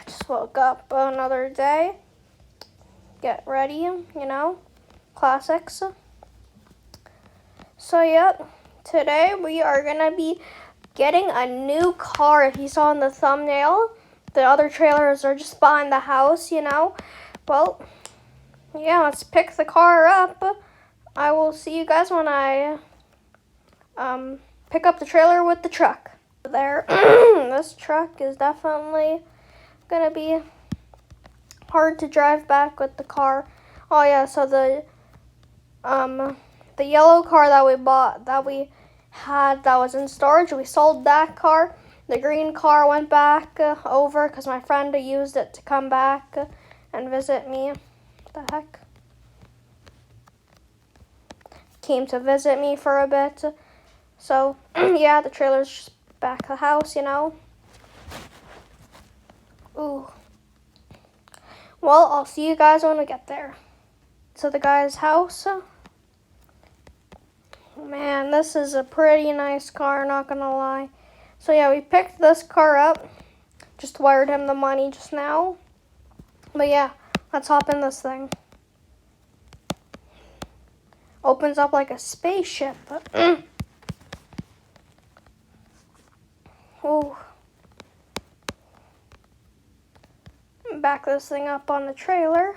Just woke up another day. Get ready, classics. So, yep, today we are gonna be getting a new car. If you saw in the thumbnail, the other trailers are just behind the house, Well, yeah, let's pick the car up. I will see you guys when I pick up the trailer with the truck. There, this truck is definitely gonna be hard to drive back with the car. Oh yeah, so the yellow car that we bought, that we had, that was in storage, we sold that car. The green car went back over because my friend used it to come back and visit me. What the heck? Came to visit me for a bit. So, yeah, the trailer's just back at the house, Ooh. Well, I'll see you guys when we get there. To the guy's house. Man, this is a pretty nice car, not gonna lie. So yeah, we picked this car up. Just wired him the money just now. But yeah, let's hop in this thing. Opens up like a spaceship. Ooh. Back this thing up on the trailer.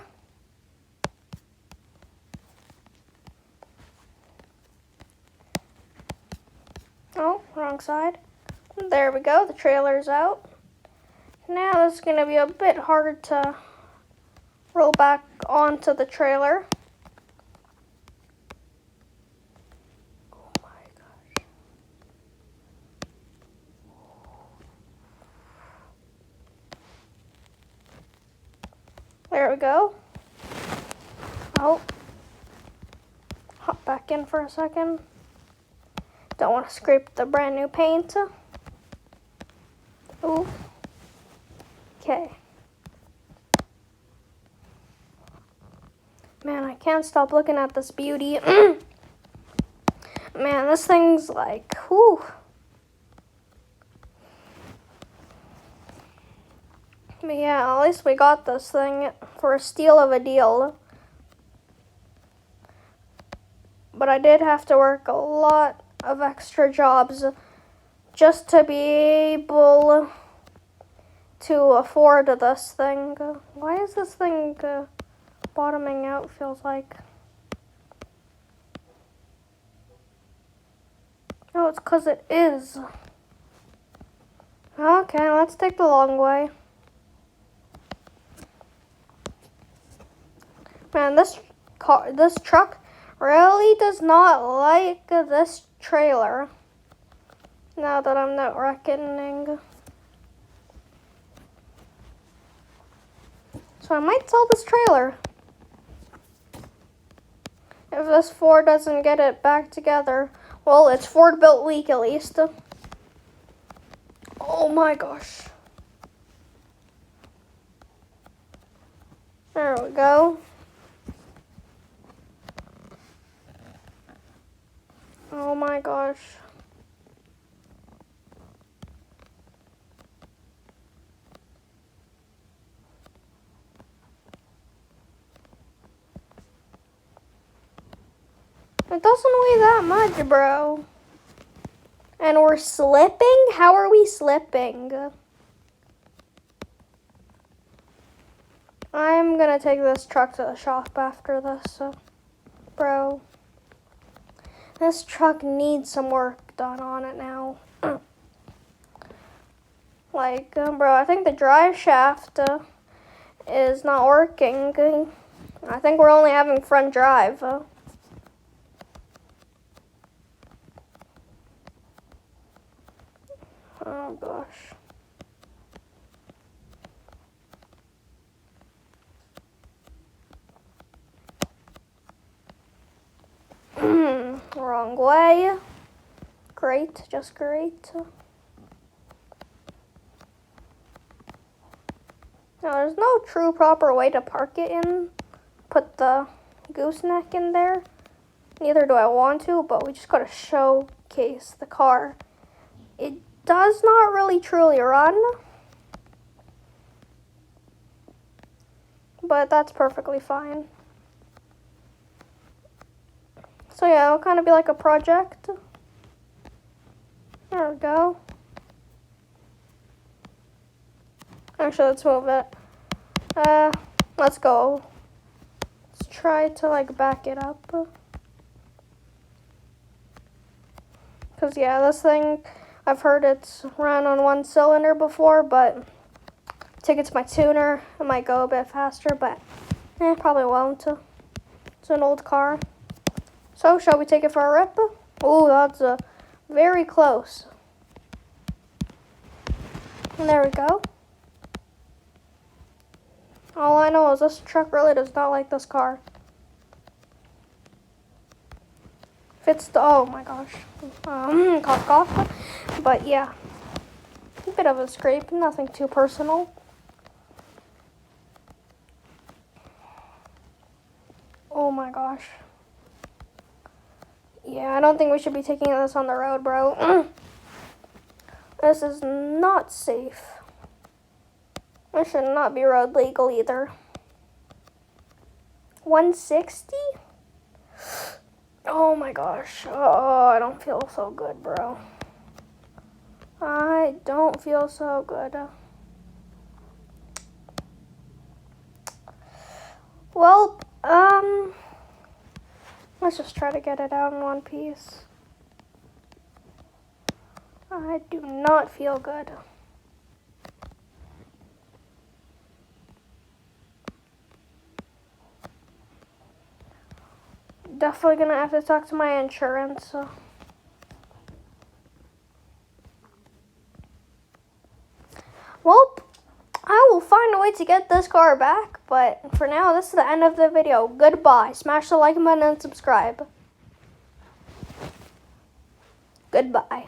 Oh, wrong side. There we go, the trailer's out. Now it's going to be a bit hard to roll back onto the trailer. Oh my gosh. There we go. Oh. Hop back in for a second. Don't want to scrape the brand new paint. Ooh. Okay. Man, I can't stop looking at this beauty. Man, this thing's like, whew. But yeah, at least we got this thing for a steal of a deal. But I did have to work a lot of extra jobs just to be able to afford this thing. Why is this thing bottoming out, feels like? Oh, it's because it is. Okay, let's take the long way. Man, this truck really does not like this trailer. Now that I'm not reckoning. So I might sell this trailer. If this Ford doesn't get it back together. Well, it's Ford built weak at least. Oh my gosh. There we go. Oh my gosh. It doesn't weigh that much, bro. And we're slipping? How are we slipping? I'm gonna take this truck to the shop after this, bro. This truck needs some work done on it now. Like, bro, I think the drive shaft is not working. I think we're only having front drive. Oh gosh. Wrong way. Great, just great. Now, there's no true proper way to park it in. Put the gooseneck in there. Neither do I want to, but we just gotta showcase the car. It does not really truly run. but that's perfectly fine. So yeah, it'll kind of be like a project. There we go. Actually, let's move it. Let's go. Let's try to like back it up. Cause yeah, this thing, I've heard it's run on one cylinder before, but take it to my tuner, it might go a bit faster, but probably won't. It's an old car. So, shall we take it for a rip? Oh, that's very close. And there we go. All I know is this truck really does not like this car. Oh my gosh. Cough. But yeah. A bit of a scrape, nothing too personal. Oh my gosh. Yeah, I don't think we should be taking this on the road, bro. This is not safe. This should not be road legal either. 160? Oh my gosh. Oh, I don't feel so good, bro. I don't feel so good. Well, let's just try to get it out in one piece. I do not feel good. Definitely gonna have to talk to my insurance. So. Well, I will find a way to get this car back, but for now, this is the end of the video. Goodbye. Smash the like button and subscribe. Goodbye.